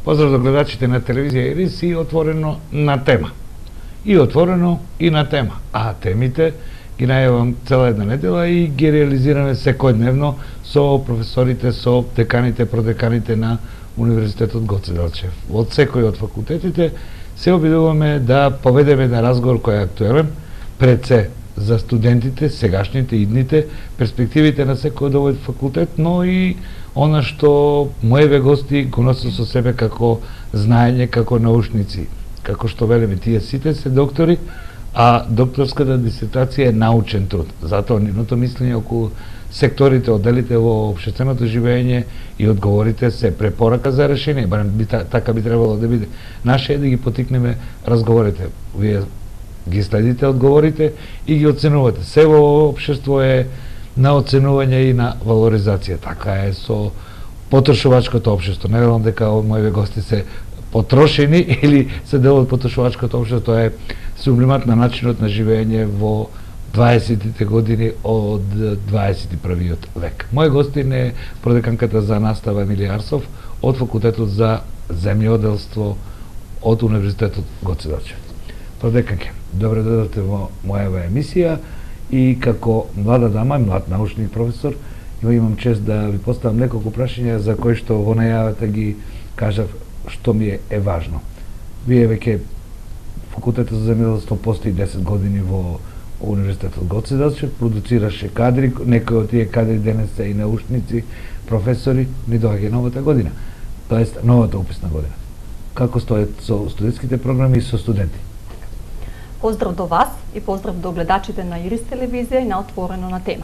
Поздрав до гледачите на телевизија Ирис и отворено на тема. И отворено и на тема. А темите ги најавам цела една недела и ги реализираме секојдневно со професорите, со деканите, продеканите на Универзитетот Гоце Делчев. Од секој од факултетите се обидуваме да поведеме на разговор кој е актуелен, пред се за студентите, сегашните, идните, перспективите на секој од овој факултет, но и она што моеве гости го носат со себе како знаење, како научници. Како што велеме, тие сите се доктори, а докторската дисертација е научен труд. Затоа нивното мислење околу секторите, одделите во општественото живење и одговорите се препорака за решение, барем така би требало да биде. Наше е да ги потикнеме разговорите. Вие ги следите одговорите и ги оценувате. Се во општество е на оценување и на валоризација. Така е со потрошувачкото општество. Не велам дека моите гости се потрошени или се дел од потрошувачкото општество. Тоа е сублимат на начинот на живење во 20-тите години од 21-виот век. Мој гостин е продеканката за настава Емилија Арсов од Факултетот за земјоделство од Универзитетот Гоце Делчев. Продеканке, добре дојдовте во мојава емисија и како млада дама, млад научник професор, имам чест да ви поставам неколку прашања за кои што во најавата ги кажав што ми е важно. Вие веќе Факултетот за земјоделство постои 10 години во Универзитетот Гоце Делчев, продуцираше кадри, некои од тие кадри денес се и научници, професори, ни доаѓа новата година, тоест новата уписна година. Како стоят со студентските програми и со студенти? Поздрав до вас и поздрав до гледачите на Ирис телевизија и на Отворено на тема.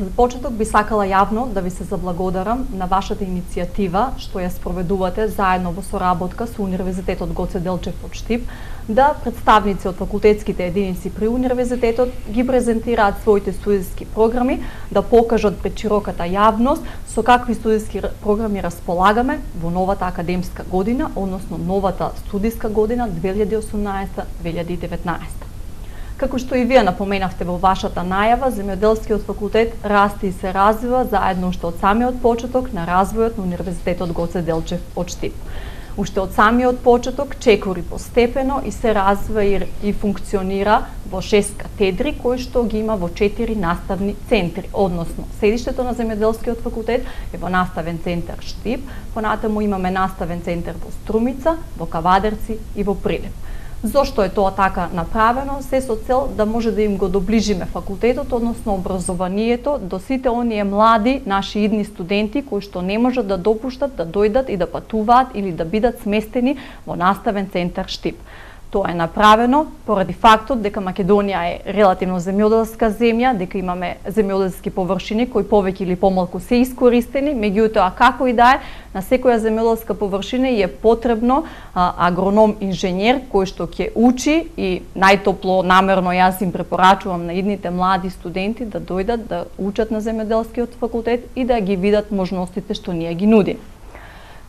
За почеток би сакала јавно да ви се заблагодарам на вашата иницијатива што ја спроведувате заедно во соработка со Универзитетот Гоце Делчев од Штип, да представници од факултетските единици при универзитетот ги презентираат своите студиски програми, да покажат пред широката јавност со какви студиски програми располагаме во новата академска година, односно новата студиска година 2018-2019. Како што и вие напоменавте во вашата најава, земјоделскиот факултет расте и се развива заедно уште од самиот почеток на развојот на Универзитетот Гоце Делчев од Штип. Уште од самиот почеток чекори постепено и се развива и функционира во 6 катедри кои што ги има во 4 наставни центри, односно седиштето на земјоделскиот факултет е во наставен центар Штип, понатаму имаме наставен центар во Струмица, во Кавадарци и во Прилеп. Зошто е тоа така направено? Се со цел да може да им го доближиме факултетот, односно образованието, до сите оние млади наши идни студенти кои што не можат да допуштат да дојдат и да патуваат или да бидат сместени во наставен центар Штип. Тоа е направено поради фактот дека Македонија е релативно земјоделска земја, дека имаме земјоделски површини кои повеќе или помалку се искористени, меѓутоа како и да е, на секоја земјоделска површина е потребно агроном инженер кој што ќе учи и најтопло намерно јас им препорачувам на идните млади студенти да дојдат да учат на земјоделскиот факултет и да ги видат можностите што ние ги нудиме.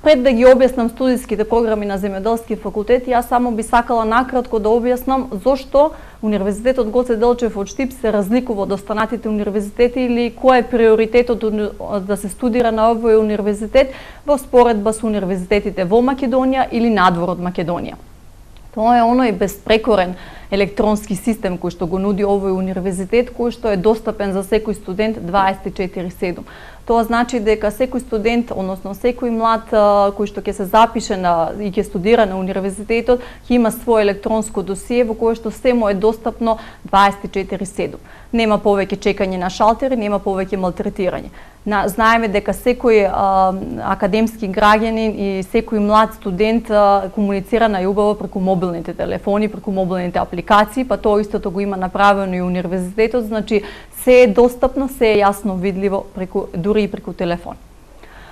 Пред да ги објаснам студиските програми на земјоделски факултет, јас само би сакала накратко да објаснам зошто Универзитетот Гоце Делчев од Штип се разликува од останатите универзитети или кој е приоритетот да се студира на овој универзитет во споредба со универзитетите во Македонија или надвор од Македонија. Тоа е оној безпрекорен електронски систем кој што го нуди овој универзитет, кој што е достапен за секој студент 24/7. Тоа значи дека секој студент, односно секој млад кој што ќе се запише и ќе студира на универзитетот, ќе има свое електронско досие во кое што се му е достапно 24/7. Нема повеќе чекање на шалтери, нема повеќе малтретирање. Знаеме дека секој академски граѓанин и секој млад студент комуницира најубаво преку мобилните телефони, преку мобилните апликации, па тоа истото го има направено и универзитетот, значи се е достапно, се е јасно видливо дури и преку телефон.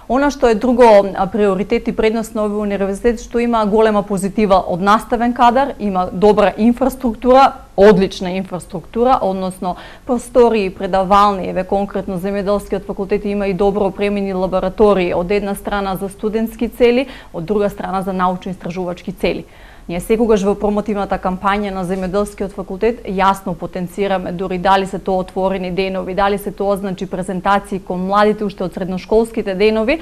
Она што е друго приоритет и предност на овој универзитет, што има голема позитива од наставен кадар, има добра инфраструктура, одлична инфраструктура, односно простори и предавални, еве конкретно земјоделскиот факултет има и добро опремени лаборатории, од една страна за студентски цели, од друга страна за научно-истражувачки цели. Ние секогаш во промотивната кампања на земјоделскиот факултет јасно потенцираме дури дали се тоа отворени денови, дали се тоа значи презентации кон младите уште од средношколските денови,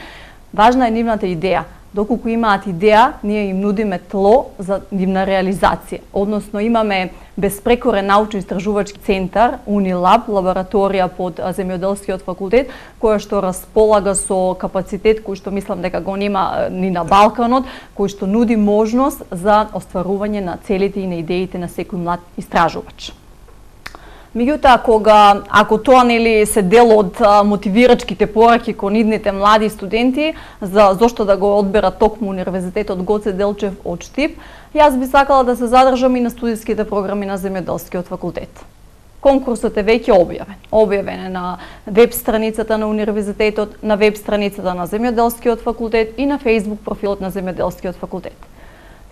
важна е нивната идеја Доколку имаат идеја, ние им нудиме тло за нивна реализација. Односно, имаме безпрекорен научно-истражувачки центар, Унилаб, лабораторија под Земјоделскиот факултет, која што располага со капацитет кој што мислам дека го нема ни на Балканот, кој што нуди можност за остварување на целите и на идеите на секој млад истражувач. Меѓутоа, ако тоа се дел од мотивирачките пораки кон идните млади студенти за зошто да го одберат токму Универзитетот Гоце Делчев од Штип, јас би сакала да се задржам и на студиските програми на Земјоделскиот факултет. Конкурсот е веќе објавен. Објавен е на веб страницата на Универзитетот, на веб страницата на Земјоделскиот факултет и на Facebook профилот на Земјоделскиот факултет.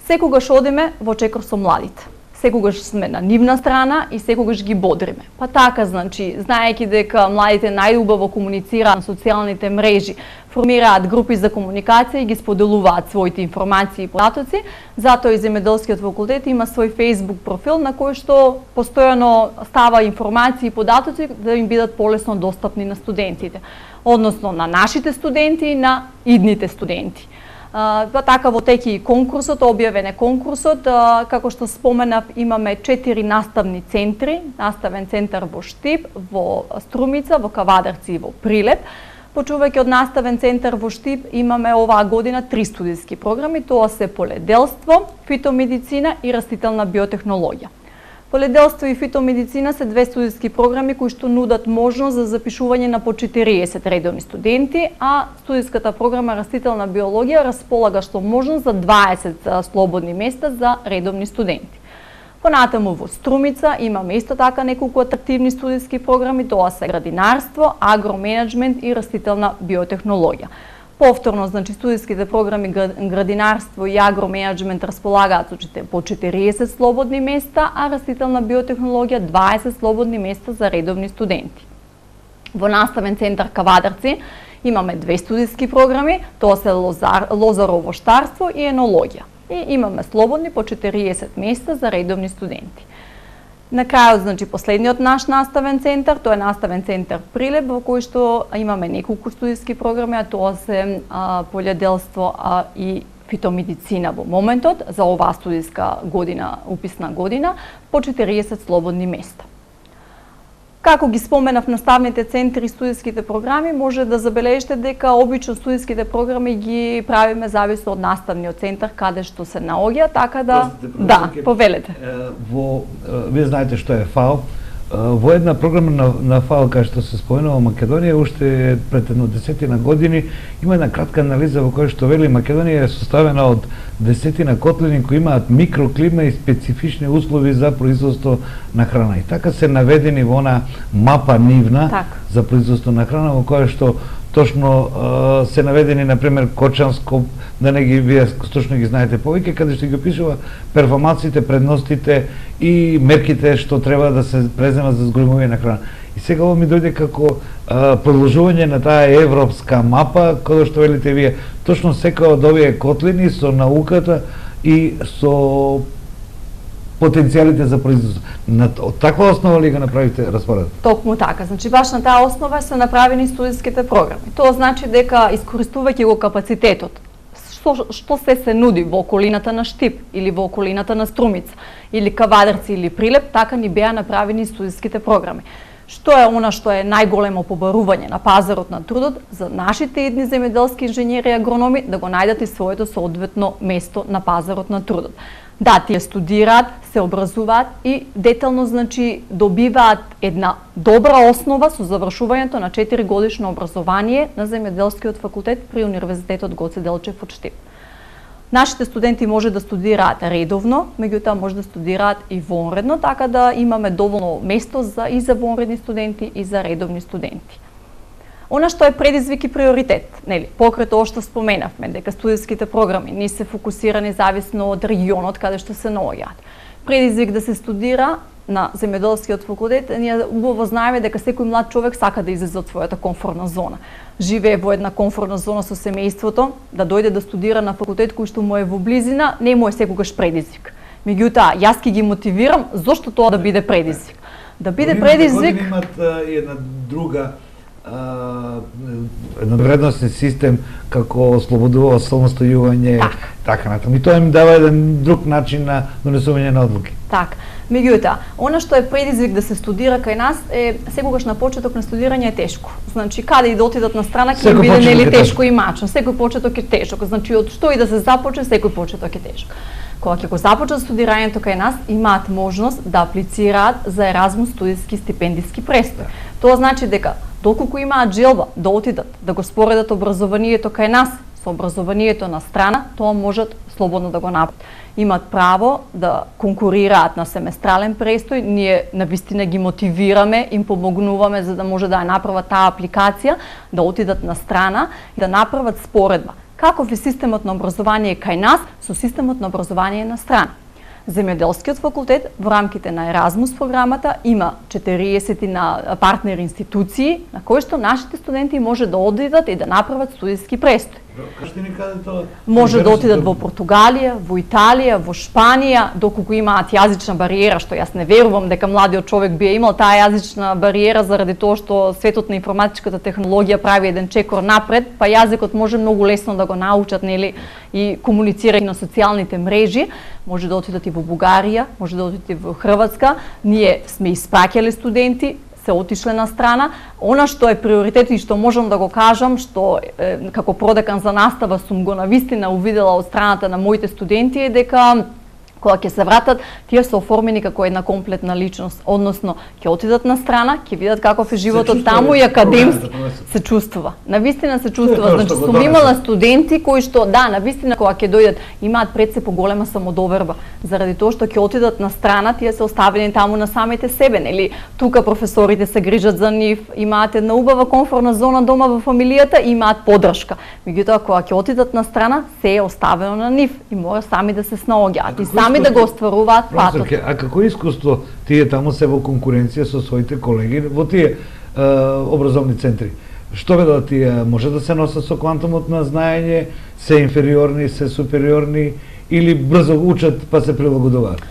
Секогаш одиме во чекор со младите. Секогаш сме на нивна страна и секогаш ги бодриме. Па така, знаејќи дека младите најубаво комуницираат на социјалните мрежи, формираат групи за комуникација и ги споделуваат своите информации и податоци, затоа и Земјоделскиот факултет има свој Facebook профил на кој што постојано става информации и податоци да им бидат полесно достапни на студентите, односно на нашите студенти и на идните студенти. Така во теки и конкурсот, објавен е конкурсот, како што споменав, имаме 4 наставни центри, наставен центар во Штип, во Струмица, во Кавадарци и во Прилеп. Почувајќи од наставен центар во Штип, имаме оваа година 3 студиски програми, тоа се поледелство, фитомедицина и растителна биотехнологија. Поледелство и фитомедицина се 2 студиски програми кои што нудат можност за запишување на по 40 редовни студенти, а студиската програма растителна биологија располага што можност за 20 слободни места за редовни студенти. Понатаму во Струмица имаме исто така неколку атрактивни студиски програми, тоа се градинарство, агроменеджмент и растителна биотехнологија. Повторно, студиските програми градинарство и агроменеджмент располагаат по 40 слободни места, а растителна биотехнологија 20 слободни места за редовни студенти. Во наставен центар Кавадарци имаме 2 студиски програми, тоа се лозарово штарство и енологија. И имаме слободни по 40 места за редовни студенти. На крајот, последниот наш наставен центар, тоа е наставен центар Прилеп, во кој што имаме неколку студиски програми, а тоа се полјаделство и фитомедицина во моментот за оваа студиска година, уписна година, по 40 слободни места. Како ги споменав наставните центри и студиските програми, може да забележите дека обично студиските програми ги правиме зависно од наставниот центар каде што се наоѓа, така да повелете. Вие знаете што е ФАО. Во една програма на ФАО, кај што се споменува Македонија, уште пред едно 10 години, има една кратка анализа во која што вели Македонија е составена од 10 котлини кои имаат микроклима и специфични услови за производство на храна. И така се наведени во она мапа нивна за производство на храна, во која што точно се наведени, например, Кочанско, да не ги вие точно ги знаете повеќе, каде што ги опишува перформансите, предностите и мерките што треба да се преземат за зголемување на храна. И сега ово ми дојде како продолжување на таа европска мапа, кога што велите вие, точно секоја од овие котлини со науката и со потенцијалите за производство. Од таква основа ли го направите распоред? Токму така. Баш на таа основа се направени студиските програми. Тоа значи дека искористувајќи го капацитетот, што се нуди во околината на Штип или во околината на Струмица или Кавадарци или Прилеп, така ни беа направени студиските програми. Што е она што е најголемо побарување на пазарот на трудот за нашите идни земјоделски инженери и агрономи да го најдат и своето соодветно место на пазарот на трудот. Да, тие студираат, се образуваат и детално добиваат една добра основа со завршувањето на 4 годишно образование на Земјоделскиот факултет при Универзитетот Гоце Делчев од Штип. Нашите студенти може да студираат редовно, меѓутоа може да студираат и вонредно, така да имаме доволно место и за вонредни студенти и за редовни студенти. Она што е предизвик и приоритет, покрај тоа што споменавме, дека студиските програми не се фокусирани зависно од регионот каде што се наоѓаат. Предизвик да се студира на Земјоделскиот факултет, ние убаво знаеме дека секој млад човек сака да излезе од својата комфортна зона. Живее во една комфортна зона со семејството, да дојде да студира на факултет кој што му е во близина, не му е секогаш предизвик. Меѓутоа, јас ќе ги мотивирам зошто тоа да биде предизвик. Да биде предизвик... Имат една друга вредносен систем како слободува самостојување, така натаму. И тоа им дава еден друг начин на донесување на одлуки. Така. Меѓутоа, она што е предизвик да се студира кај нас е секогаш на почеток на студирање е тешко. Значи каде и да отидат на страна ќе им биде нели тешко и мачно. Секој почеток е тешок. Значи од што и да се започне, секој почеток е тешок. Кога ќе го започнат студирањето кај нас, имаат можност да аплицираат за Еразмус студиски стипендиски престој. Тоа значи дека доколку имаат желба да отидат, да го споредат образованието кај нас со образованието на страна, тоа можат слободно да го направат. Имат право да конкурираат на семестрален престој, ние навистина ги мотивираме, им помогнуваме за да може да ја направат таа апликација, да отидат на страна и да направат споредба. Каков е системот на образование кај нас со системот на образование на страна? Земјоделскиот факултет во рамките на Еразмус програмата има 40 на партнер институции на кои што нашите студенти може да одидат и да направат студиски престој. Кажете ни каде тоа? Може да отидат во Португалија, во Италија, во Шпанија, доколку имаат јазична бариера, што јас не верувам дека младиот човек би имал таа јазична бариера заради тоа што светот на информатичката технологија прави еден чекор напред, па јазикот може многу лесно да го научат, нели, и комуницирајќи на социјалните мрежи. Може да отидат и во Бугарија, може да отидат и во Хрватска. Ние сме испраќале студенти, се отишле на страна. Она што е приоритет и што можам да го кажам, што како продекан за настава сум го навистина увидела од страната на моите студенти е дека кога ќе се вратат, тие се оформени како една комплетна личност, односно ќе отидат на страна, ќе видат каков е животот таму и академски се чувствува. Навистина се чувствува, значи сум имала студенти кои што навистина кога ќе дојдат имаат пред се поголема самодоверба, заради тоа што ќе отидат на страна, тие се оставени таму на самите себе, нели? Тука професорите се грижат за нив, имаат една убава комфортна зона дома во фамилијата и имаат поддршка. Меѓутоа кога ќе отидат на страна, се е оставено на нив и мора сами да се снаоѓаат и сами да го остваруваат патот. А како искуство тие таму се во конкуренција со своите колеги во тие образовни центри? Што ведат тие, може да се носат со квантумот на знаење, се инфериорни, се супериорни или брзо учат па се прилагодуваат?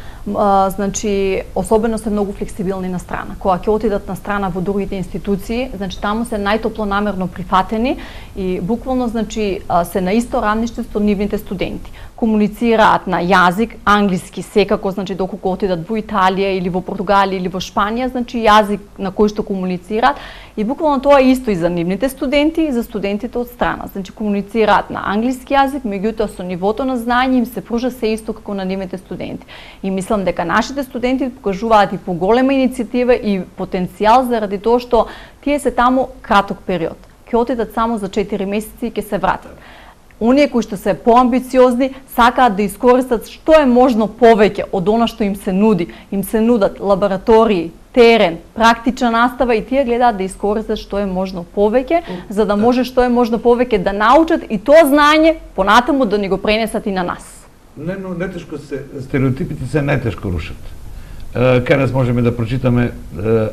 Значи, особено се многу флексибилни на страна. Кога ќе отидат на страна во другите институции, значи таму се најтоплонамерно прифатени и буквално значи се на исто рамниште со нивните студенти. Комуницираат на јазик англиски секако, значи доколку отидат во Италија или во Португалија или во Шпанија, значи јазик на кој што комуницираат и буквално тоа е исто и за нивните студенти и за студентите од страна. Значи комуницираат на англиски јазик, меѓутоа со нивото на знаење им се пружа се исто како на нивните студенти. И мислам дека нашите студенти покажуваат и поголема иницијатива и потенцијал заради тоа што тие се таму краток период. Ќе отидат само за 4 месеци и ќе се вратат. Оние кои што се поамбициозни сакаат да искористат што е можно повеќе од она што им се нуди. Им се нудат лаборатории, терен, практична настава и тие гледаат да искористат што е можно повеќе, за да може што е можно повеќе да научат и тоа знаење понатаму да ни го пренесат и на нас. Не тешко стереотипите се најтешко рушат. Кај нас можеме да прочитаме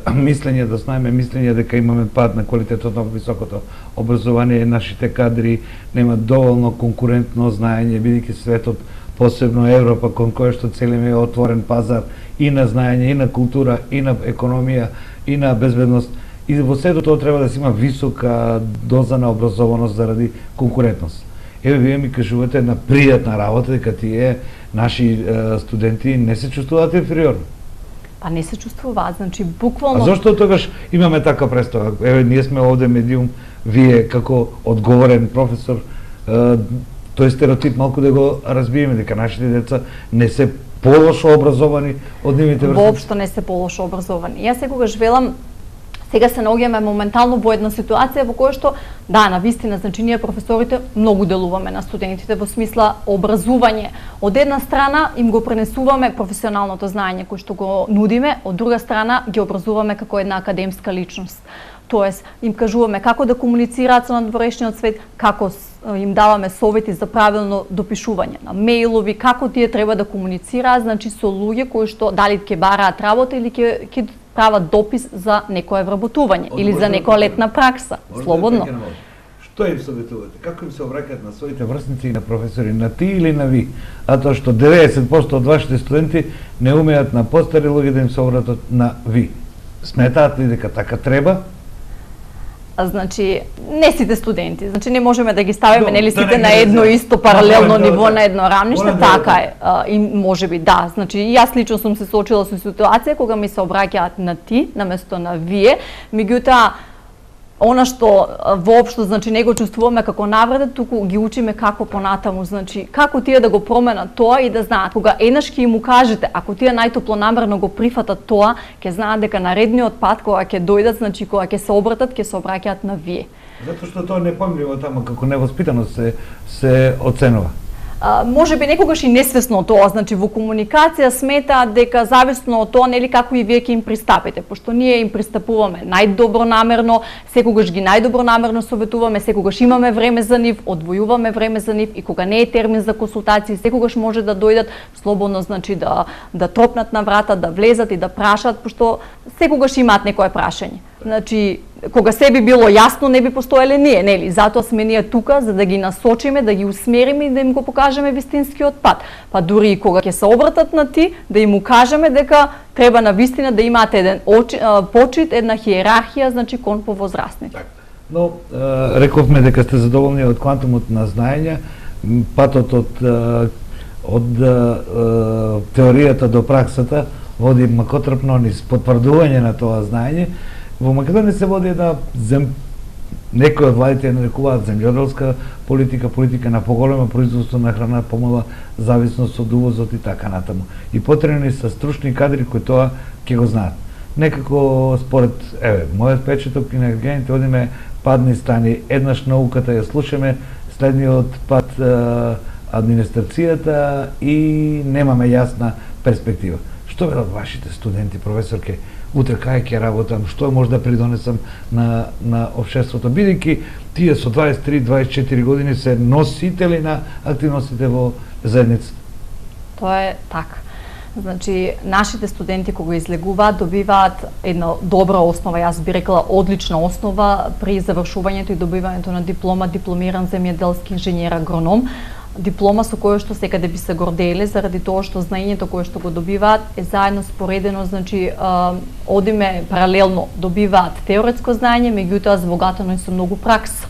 мислење, да знаеме мислење дека имаме пад на квалитетот на високото образование, нашите кадри немаат доволно конкурентно знаење, бидејќи светот, посебно Европа, кон кој што целиме е отворен пазар и на знаење, и на култура, и на економија, и на безбедност. И во сето тоа треба да се има висока доза на образованост заради конкурентност. Еве, вие ми кажувате една пријатна работа дека тие наши студенти не се чувствуваат инфериорно. Па не се чувствуваат, значи буквално... А зошто тогаш имаме така представа? Еве, ние сме овде медиум, вие како одговорен професор, тој стереотип малку да го разбиеме, дека нашите деца не се полошо образовани од нивните врсници? Воопшто не се полошо образовани. Јас секогаш велам, сега се наоѓаме моментално во една ситуација во која што, навистина, значи ние професорите многу делуваме на студентите во смисла образување. Од една страна им го пренесуваме професионалното знаење кое што го нудиме, од друга страна ги образуваме како една академска личност. Тоест, им кажуваме како да комуницираат со надворешниот свет, како им даваме совети за правилно допишување на мејлови, како тие треба да комуницираат, значи со луѓе кои што дали ќе бараат работа или ќе прават допис за некое вработување или за некоја летна пракса, слободно. Што им советувате? Како им се обраќаат на своите врсници и на професори, на ти или на ви? А тоа што 90% од вашите студенти не умеат на постари луѓе да им се обратат на ви. Сметаат ли дека така треба? Значи, не сите студенти, значи не можеме да ги ставиме нели Да сите не на ги едно се- исто паралелно Да, ниво, да. на едно рамниште, Мора да така е е. И може би да, значи и јас лично сум се соочила со ситуација кога ми се обраќаат на ти наместо на вие, меѓутоа она што воопшто значи не го чувствуваме како навреда, туку ги учиме како понатаму, значи како тие да го променат тоа и да знаат кога еднаш ќе им кажете, ако тие најтоплонамерно го прифатат тоа, ќе знаат дека наредниот пат кога ќе дојдат, значи кога ќе се обратат, ќе се обраќаат на вие. Затоа што тоа непојмливо тама како невоспитано се оценува. Може би некогаш и несвесно тоа, значи во комуникација сметаат дека зависно од тоа нели како и вие ќе им пристапите, пошто ние им пристапуваме најдобронамерно, секогаш ги најдобронамерно советуваме, секогаш имаме време за нив, одвојуваме време за нив и кога не е термин за консултации, секогаш може да дојдат слободно, значи да тропнат на врата, да влезат и да прашаат, пошто секогаш имаат некое прашање. Значи, кога се би било јасно, не би постоеле ние, нели? Затоа сме ние тука, за да ги насочиме, да ги усмериме и да им го покажеме вистинскиот пат. Па дури и кога ќе се обратат на ти, да им укажеме дека треба на вистина да имаат еден почит, една хиерархија, значи кон повозрастните. Но рековме дека сте задоволни од квантумот на знаење, патот од теоријата до праксата води макотрпно низ потврдување на тоа знаење. Во Македонија се води некои од владите ја нарекуваат земјоделска политика, политика на поголемо производство на храна, помала зависност од увозот и така натаму. И потребни се стручни кадри кои тоа ќе го знаат. Некако според мојот печеток и на гените одиме падни стани, еднаш науката ја слушаме, следниот пат администрацијата и немаме јасна перспектива. Што велат вашите студенти, професорке? Утре кај ќе работам, што може да придонесам на општеството, бидејќи тие со 23-24 години се носители на активностите во заедницата. Тоа е така. Значи, нашите студенти кога излегуваат добиваат една добра основа, јас би рекла одлична основа при завршувањето и добивањето на диплома, дипломиран земјоделски инженер агроном. Диплома со која што секаде би се горделе заради тоа што знаењето кое што го добиваат е заедно споредено, значи одиме паралелно, добиваат теоретско знаење, меѓутоа збогатено и со многу пракса.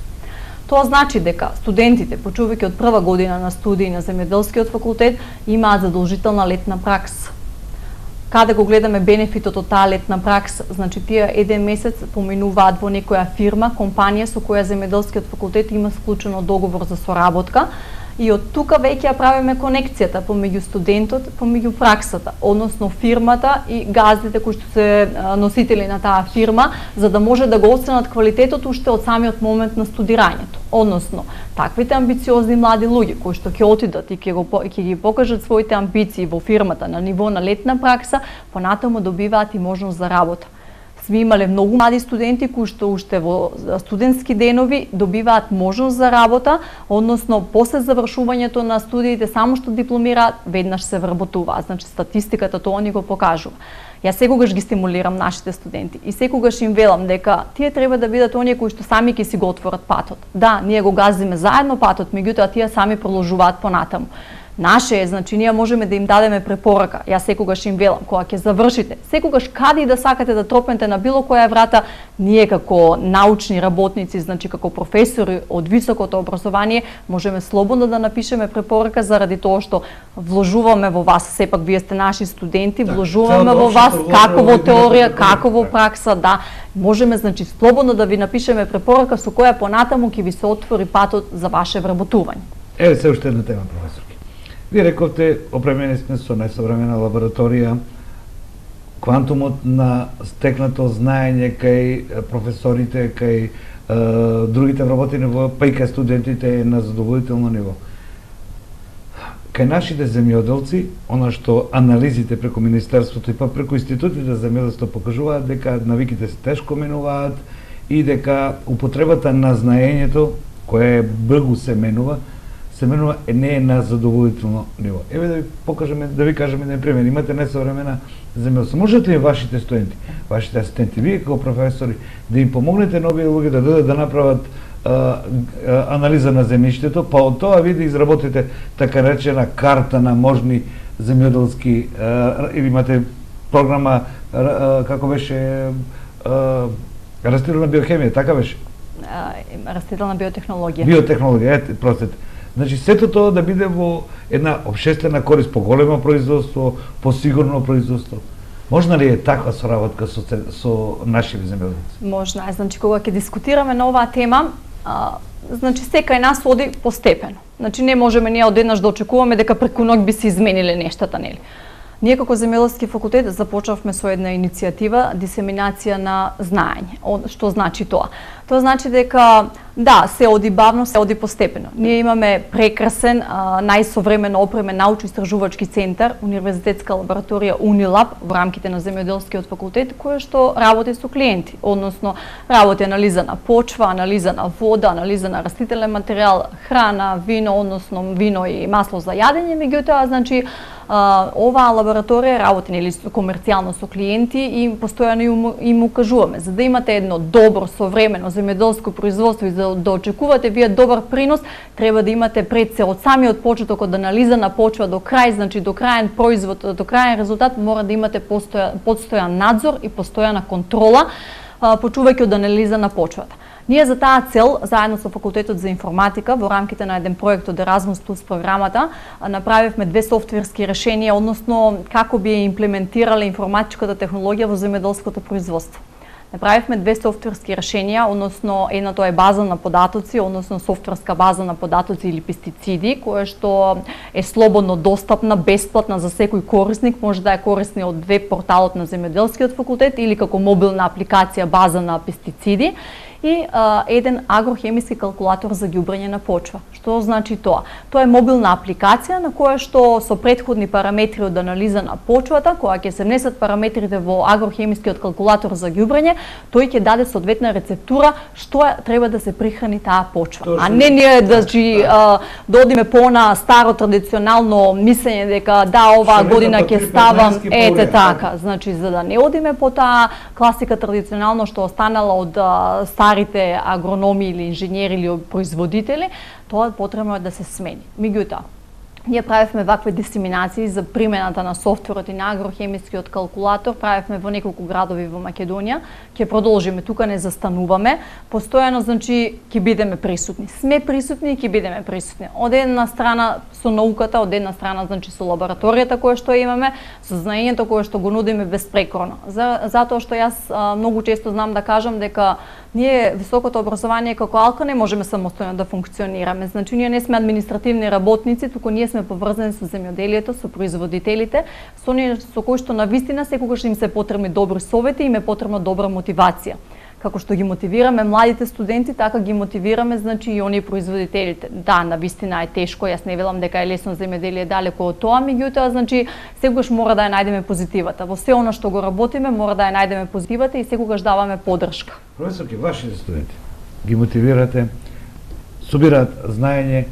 Тоа значи дека студентите, почнувајќи од прва година на студии на земјоделскиот факултет, имаат задолжителна летна пракса. Каде го гледаме бенефитот од таа летна пракса, значи тие еден месец поминуваат во некоја фирма, компанија со која земјоделскиот факултет има склучено договор за соработка, и од тука веќе ја правиме конекцијата помеѓу студентот, помеѓу праксата, односно фирмата и газдите кои што се носители на таа фирма, за да може да го оценат квалитетот уште од самиот момент на студирањето. Односно, таквите амбициозни млади луѓе кои што ќе отидат и ќе ги покажат своите амбиции во фирмата на ниво на летна пракса, понатаму добиваат и можност за работа. Сме имале многу млади студенти кои што уште во студентски денови добиваат можност за работа, односно после завршувањето на студиите само што дипломираат, веднаш се вработуваат. Значи статистиката тоа ни го покажува. Јас секогаш ги стимулирам нашите студенти и секогаш им велам дека тие треба да бидат оние кои што сами ќе си го отворат патот. Да, ние го газиме заедно патот, меѓутоа тие сами продолжуваат понатаму. Наше е, значи ние можеме да им дадеме препорака. Јас секогаш им велам, кога ќе завршите, секогаш каде и да сакате да тропнете на било која врата, ние како научни работници, значи како професори од високото образование, можеме слободно да напишеме препорака заради тоа што вложуваме во вас, сепак вие сте наши студенти, вложуваме во вас како во теорија, како во пракса, да. Можеме, значи, слободно да ви напишеме препорака со која понатаму ќе ви се отвори патот за ваше вработување. Еве се уште една тема, професор. Вие рековте, опремени сме со најсовремена лабораторија, квантумот на стекнато знаење кај професорите, кај другите вработени, па и кај студентите е на задоволително ниво. Кај нашите земјоделци, она што анализите преку Министерството и па преку институтите за земјоделство покажуваат дека навиките се тешко минуваат и дека употребата на знаењето, кое бргу се менува не е на задоволително ниво. Еве да ви покажеме, да ви кажеме еден пример. Имате несовремена земјоделство. Можете ли вашите студенти, вашите асистенти, вие како професори, да им помогнете на овие луѓе да додат да направат анализа на земјиштето, па од тоа вие да изработите така речена карта на можни земјоделски, или имате програма, како беше, растителна биохемија, така беше? растителна биотехнологија. Биотехнологија, простете. Значи, сето тоа да биде во една обшествена корист, поголемо производство, посигурно производство. Можна ли е таква соработка со нашите земјоделци? Можна е. Значи, кога ќе дискутираме на оваа тема, значи секај нас оди постепено. Значи, не можеме ние одеднаш да очекуваме дека преку ноќ би се измениле нештата, нели? Ние како земјоделски факултет започнавме со една иницијатива дисеминација на знаење. Што значи тоа? Тоа значи дека да, се оди бавно, се оди постепено. Ние имаме прекрасен, најсовремено опремен научно-истражувачки центар, универзитетска лабораторија Унилаб во рамките на земјоделскиот факултет, која што работи со клиенти, односно работи анализа на почва, анализа на вода, анализа на растителен материјал, храна, вино, односно вино и масло за јадење, меѓутоа, значи оваа лабораторија работи нели комерцијално со клиенти и постојано им укажуваме за да имате едно добро современо земјоделско производство и за да очекувате вие добар принос, треба да имате пред се од самиот почеток од анализа на почва до крај, значи до крајен производ, до крајен резултат мора да имате постојан надзор и постојана контрола, почувајќи од анализа на почвата. Ние за таа цел, заедно со Факултетот за информатика, во рамките на еден проект од Erasmus Plus програмата, направивме 2 софтверски решенија, односно како би имплементирале информатичката технологија во земјоделското производство. Направивме 2 софтверски решенија, односно едното е база на податоци, односно софтверска база на податоци или пестициди, која што е слободно достапна, бесплатна за секој корисник, може да е корисни од веб порталот на земјоделскиот факултет или како мобилна апликација база на пестициди и еден агрохемиски калкулатор за ѓубрење на почва. Што значи тоа? Тоа е мобилна апликација на која што со претходни параметри од анализа на почвата, кога ќе се внесат параметрите во агрохемискиот калкулатор за ѓубрење, тој ќе даде соодветна рецептура што треба да се прихрани таа почва. А не ние да одиме по на старо традиционално мислење дека да оваа година ќе ставам така. Значи за да не одиме по таа класика традиционално што останала од старите агрономи или инженери или производители, тоа потребно е да се смени. Меѓутоа, ние правевме вакви дисеминации за примената на софтверот и на агрохемискиот калкулатор, правевме во неколку градови во Македонија, ќе продолжиме, тука не застануваме, постојано, значи, ќе бидеме присутни. Сме присутни и ќе бидеме присутни. Од една страна со науката, од една страна, значи, со лабораторијата која што имаме, со знаењето кое што го нудиме безпрекорно. Затоа што јас многу често знам да кажам дека ние високото образование како алка не можеме самостојно да функционираме. Значи ние не сме административни работници, туку ние сме поврзани со земјоделието, со производителите, со оние со кои што навистина секогаш им се потребни добри совети и им е потребна добра мотивација. Како што ги мотивираме младите студенти, така ги мотивираме, значи, и оние производителите. Да, навистина е тешко, јас не велам дека е лесно земјоделие, далеко од тоа, меѓутоа, значи, секогаш мора да ја најдеме позитивата. Во се она што го работиме, мора да ја најдеме позитивата и секогаш даваме поддршка. Професорки, вашите студенти ги мотивирате, собираат знаење,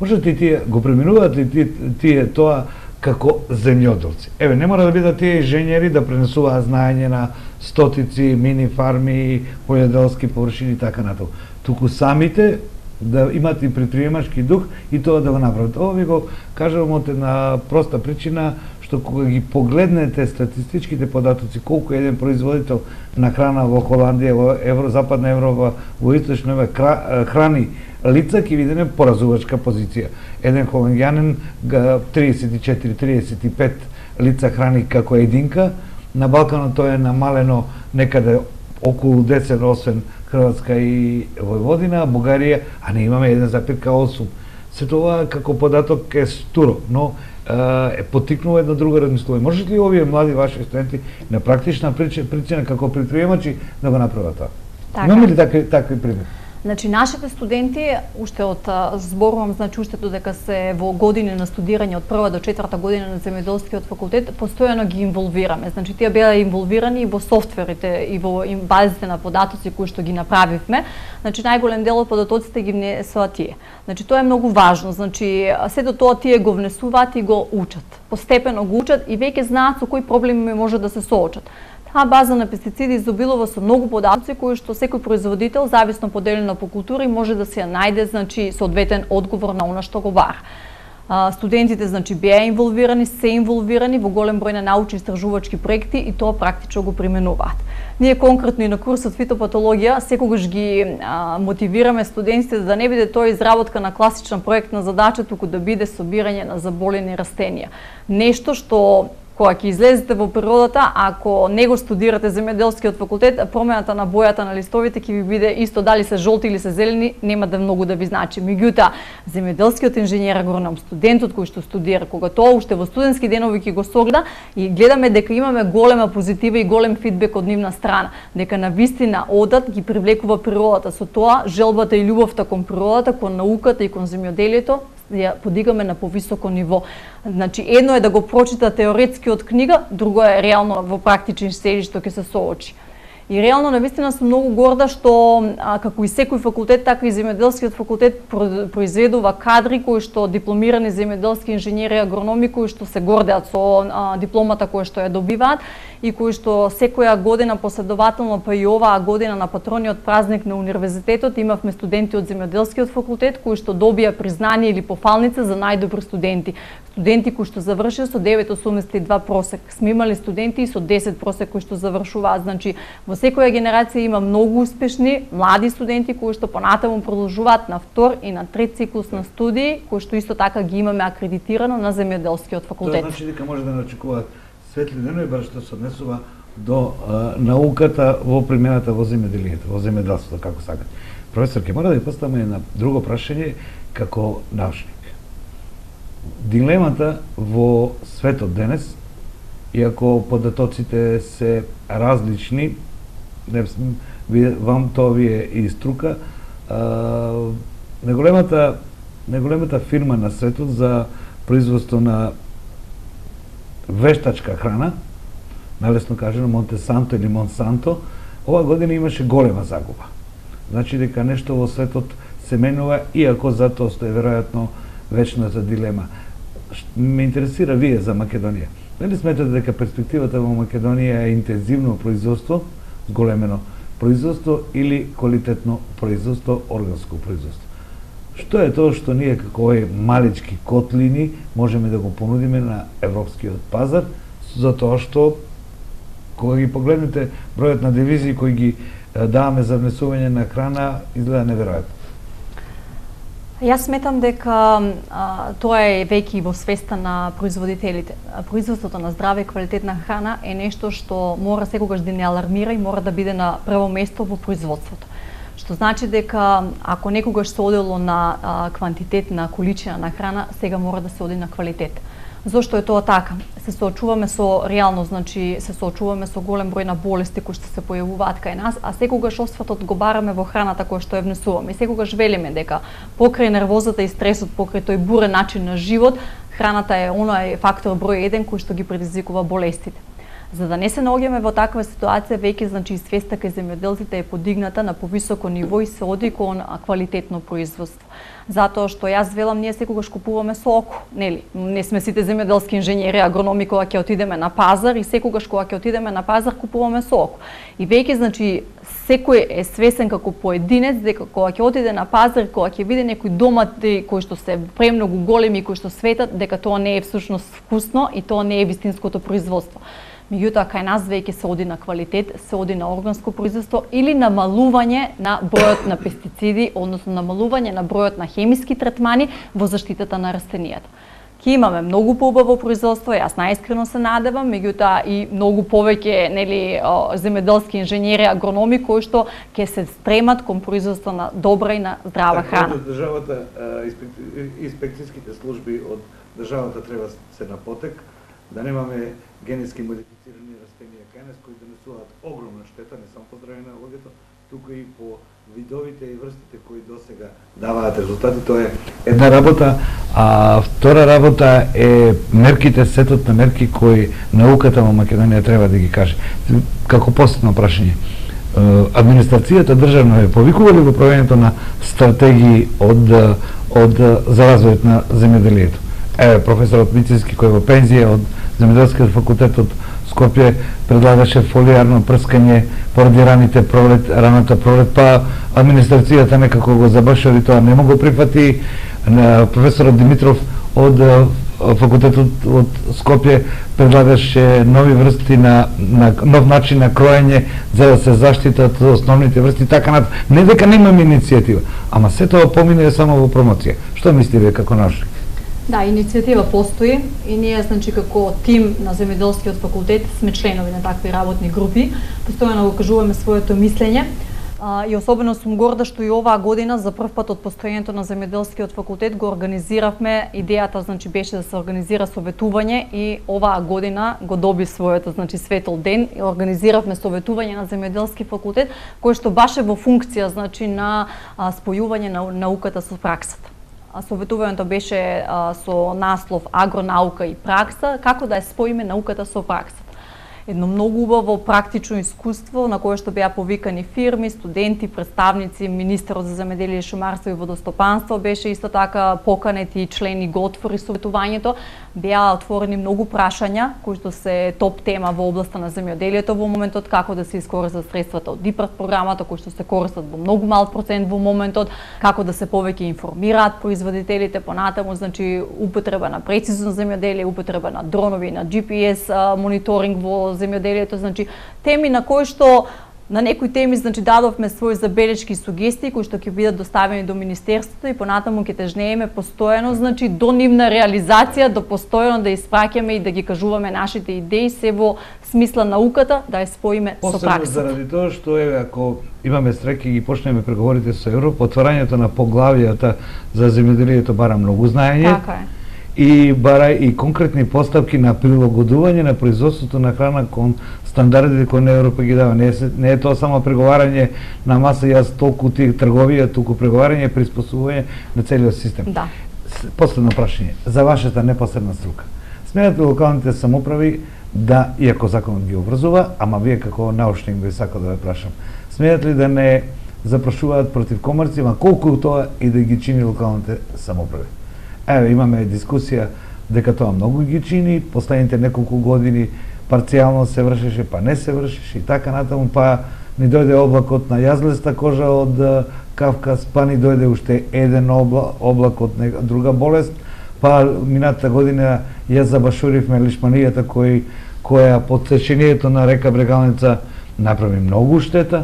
можете и тие го преминуваат ли тие тоа како земјоделци? Еве, не мора да бидат тие инженери да пренесуваат знаење на стотици, мини фарми, појаделски површини и така натаму. Туку самите да имат и предприемачки дух и тоа да го направат. Ова ви го кажувам од една проста причина, што кога ги погледнете статистичките податоци колку еден производител на храна во Холандија, во Западна Европа, во Источна Европа храни лица, ќе видиме поразувачка позиција. Еден холандјанин 34-35 лица храни како единка, на Балканот тоа е намалено некаде околу 10, освен Хрватска и Војводина, Бугарија, а не имаме 1,8. Се тоа како податок е стуро, но е потикнува една друга размислување. Можете ли овие млади ваши студенти на практична причина како предприемачи да го направат тоа? Имаме ли такви примери? Значи, нашите студенти, уште од зборувам, значи, уште додека се во години на студирање од 1 до 4 година на земјоделскиот факултет, постојано ги инволвираме. Значи, тие беа инволвирани и во софтверите, и во базите на податоци кои што ги направивме. Значи, најголем дел од податоците ги внесоа тие. Значи, тоа е многу важно. Значи, сето тоа тие го внесуваат и го учат. Постепено го учат и веќе знаат со кои проблеми може да се соочат. Таа база на пестициди изобилува со многу податоци кои што секој производител, зависно поделено по култури, може да се ја најде, значи, соодветен одговор на она што го бара. Студентите значи беа инволвирани, се инволвирани во голем број на научно-истражувачки проекти и тоа практично го применуваат. Ние конкретно и на курсот фитопатологија секогаш ги мотивираме студентите да не биде тоа изработка на класична проектна задача, туку да биде собирање на заболени растенија. Нешто што кога ќе излезете во природата, ако не го студирате земјоделскиот факултет, промената на бојата на листовите ќе ви биде исто дали се жолти или се зелени, нема да многу да ви значи. Меѓутоа, земјоделскиот инженер агроном, студентот кој што студира, кога тоа уште во студентски денови ќе го согледа и гледаме дека имаме голема позитива и голем фидбек од нивна страна, дека навистина одат ги привлекува природата. Со тоа желбата и љубовта кон природата, кон науката и кон земјоделието ја подигаме на повисоко ниво. Значи, едно е да го прочита теоретски од книга, друго е реално во практичен седи што ќе се соочи. И реално, навистина сум многу горда што како и секој факултет, така и земјоделскиот факултет произведува кадри кои што дипломирани земјоделски инженери, агрономи кои што се гордеат со дипломата која што ја добиваат и кои што секоја година последователно, па и оваа година на патрониот празник на универзитетот имавме студенти од земјоделскиот факултет кои што добија признание или пофалница за најдобри студенти. Студенти кои што завршија со 9,82 просек. Сме имали студенти и со 10 просек кои што завршуваат. Значи, во секоја генерација има многу успешни млади студенти кои што понатаму продолжуваат на втор и на трет циклус на студии, кои што исто така ги имаме акредитирано на земјоделскиот факултет. Тоа значи дека може да начекуваат светли денови бар што се однесува до науката во примената во земјоделието, во земјоделството, како сакат. Професор, ќе мора да ја поставиме една друго прашање како научник. Дилемата во светот денес, иако податоците се различни, вам тоа ви е и струка, најголемата фирма на светот за производство на вештачка храна, налесно кажено Монтесанто или Монсанто, ова година имаше голема загуба. Значи дека нешто во светот се менува, иако затоа што е веројатно вечната дилема. Ме интересира вие за Македонија. Дали сметате дека перспективата во Македонија е интензивно производство, зголемено производство или квалитетно производство, органско производство? Што е тоа што ние како овие малички котлини можеме да го понудиме на европскиот пазар, затоа што кога ги погледнете бројот на дивизии кои ги даваме за внесување на храна, изгледа неверојатно. Јас сметам дека тоа е веќе во свеста на производителите. Производството на здрава и квалитетна храна е нешто што мора секогаш да не алармира и мора да биде на прво место во производството. Што значи дека ако некогаш се одело на квантитет, на количина на храна, сега мора да се оди на квалитет. Зошто е тоа така? Се соочуваме со реално, значи се соочуваме со голем број на болести кои што се појавуваат кај нас, а секогаш осватот го бараме во храната која што ја внесуваме. И секогаш велиме дека покрај нервозата и стресот, покрај тој бурен начин на живот, храната е оној фактор број 1 кој што ги предизвикува болестите. За да не се наоѓаме во таква ситуација, веќе значи свеста кај земјоделците е подигната на повисоко ниво и се оди кон квалитетно производство. Затоа што јас велам, ние секогаш купуваме со око, нели? Не сме сите земјоделски инженери, агрономи кога ќе отидеме на пазар и секогаш кога ќе отидеме на пазар купуваме со око. И веќе значи секој е свесен како поединец дека кога ќе отиде на пазар, кога ќе види некои домати кои што се премногу големи, кои што светат, дека тоа не е всушност вкусно и тоа не е вистинското производство. Меѓутоа, кај нас веќе се оди на квалитет, се оди на органско производство или намалување на бројот на пестициди, односно намалување на бројот на хемиски третмани во заштитата на растенијата. Ќе имаме многу поубаво производство, јас најискрено се надевам, меѓутоа и многу повеќе нели земјоделски инженери, агрономи кои што ќе се стремат кон производство на добра и на здрава храна. Државата, инспекцијските служби од државата треба се на потек, да немаме генетски модифицирани растенија кај нас кои донесуваат огромна штета не само по здравје на луѓето, туку и по видовите и врстите кои досега даваат резултати. Тоа е една работа, а втора работа е мерките, сетот на мерки кои науката во Македонија треба да ги каже. Како последно прашање, администрацијата државна е повикува ли во правењето на стратегии за развојот на земјоделието? Еве, професорот Мицински кој во пензија од Земјоделскиот факултет од Скопје предлагаше фолијарно прскање поради раната пролет, па администрацијата некако го забашари, тоа не го прифати. Професорот Димитров од факултетот од Скопје предлагаше нови врсти на нов начин на кроење за да се заштитат основните врсти, така на не дека немаме иницијатива, ама се тоа помине само во промоција. Што мислите како научник? Да, иницијатива постои и ние, значи, како тим на земјоделскиот факултет сме членови на такви работни групи, постојано го кажуваме своето мислење. И особено сум горда што и оваа година за прв пат од постоењето на земјоделскиот факултет го организиравме, идејата значи беше да се организира советување и оваа година го доби своето значи светол ден и организиравме советување на земјоделски факултет кој што баш е во функција значи на спојување на науката со праксата. Советувањето беше со наслов Агронаука и пракса, како да ја споиме науката со праксата. Едно многу убаво практично искуство на кое што беа повикани фирми, студенти, представници, министерот за земјоделие, шумарство и водостопанство беше исто така поканети и члени го отвори советувањето. Беа отворени многу прашања кои што се топ тема во областа на земјоделието во моментот, како да се искористат средствата од ИПАРД програмата кои што се користат во многу мал процент во моментот, како да се повеќе информираат производителите понатаму, значи употреба на прецизно земјоделие, употреба на дронови, на GPS мониторинг во земјоделието, значи теми на кои што на некои теми значи дадовме своји забелешки и сугестии кои што ќе бидат доставени до министерството и понатаму ќе тежнееме постојано значи до нивна реализација, до постојано да испраќаме и да ги кажуваме нашите идеи се во смисла науката, да ја споиме со праксата. Посебно заради тоа што ако имаме среќа и ги почнеме преговорите со Европа, отварањето на поглавијата за земјоделието бара многу знаење. Така е. И бара и конкретни постапки на прилагодување на производството на храна кон стандардите кои Европа ги дава. Не е тоа само преговарање на маса, јас толку ти трговија, туку преговарање и приспособување на целиот систем. Да. Последно прашање, за вашата непосредна струка. Сметате локалните самоуправи да, иако законот ги обврзува, ама вие како научник би сакал да ве прашам, сметате ли да не запрашуваат против комарци, ма колку тоа и да ги чини локалните самоуправи? Еве, имаме дискусија дека тоа многу ги чини, последните неколку години парцијално се вршеше, па не се вршеше и така натаму, па ни дојде облакот на јазлеста кожа од Кавказ, па ни дојде уште еден облак од друга болест, па минатата година ја забашуривме лишманијата која под течението на река Брегалница направи многу штета.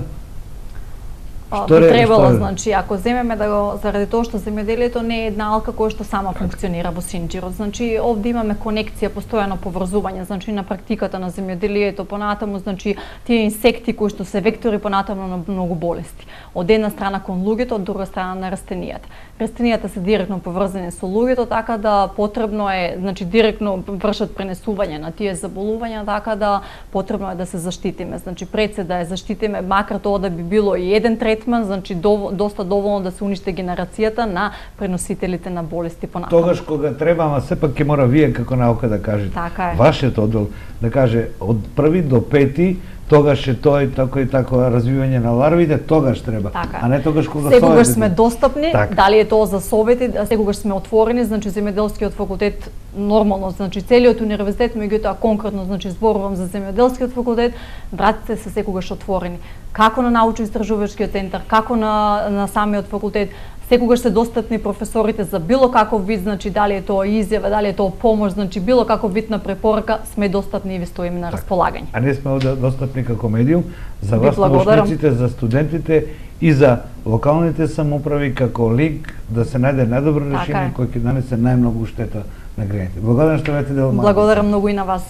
Би требало, значи, ако земеме да го, заради тоа што земјоделието не е една алка која што сама функционира во Синџирот. Значи, овде имаме конекција, постојано поврзување, значи, на практиката на земјоделието, понатаму, значи, тие инсекти кои што се вектори понатаму на многу болести. Од една страна кон луѓето, од друга страна на растенијата. Растенијата се директно поврзани со луѓето, така да потребно е, значи, директно вршат пренесување на тие заболувања, така да потребно е да се заштитиме. Значи, пред се да ја заштитиме, макар тоа да би било и еден третман, значи доста доволно да се уништи генерацијата на преносителите на болести понатаму. Тогаш кога треба, ама сепак ќе мора вие како наука да кажете. Така е. Вашиот оддел да каже од први до пети, тогаш е тој тако и тако развивање на ларвите, тогаш треба, така, а не тогаш кога секогаш сме достапни, така. Дали е тоа за совети, секогаш сме отворени, значи земјоделскиот факултет нормално, значи целиот универзитет, меѓутоа конкретно значи зборувам за земјоделскиот факултет, вратите се секогаш отворени. Како на научно-истражувачкиот центар, како на самиот факултет, секогаш се достапни професорите за било каков вид, значи дали е тоа изјава, дали е тоа помош, значи било каков вид на препорака, сме достапни и ви стоиме на располагање. А не сме достапни како медиум за вас, научниците, за студентите и за локалните самоуправи како лик да се најде најдобро решение кој ќе нанесе најмногу штета на граѓаните. Благодарам што бевте дел. Благодарам многу и на вас.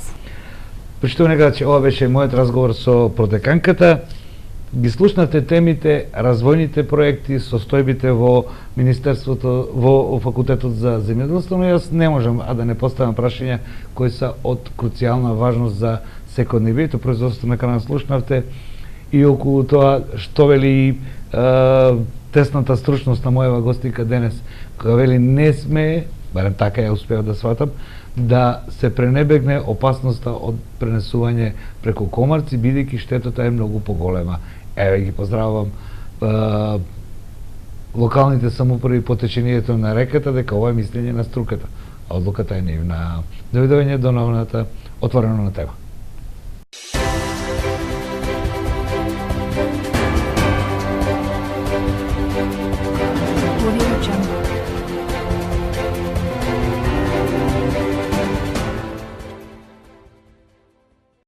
Почитувани гледачи, ова беше мојот разговор со продеканката. Ги слушнате темите, развојните проекти, состојбите во Министерството, во факултетот за земјоделство, но јас не можам да не поставам прашања кои се од круцијална важност за секојдневието производство на храна. Слушнавте и околу тоа што вели тесната стручност на мојава гостинка денес, кога вели не сме, барем така ја успеав да сватам, да се пренебегне опасноста од пренесување преку комарци, бидејќи штетата е многу поголема. Еве ги поздравувам локалните самоуправи по течението на реката, дека ова е мислење на струката. Одлуката е нивна. Довидување до новината отворено на тема.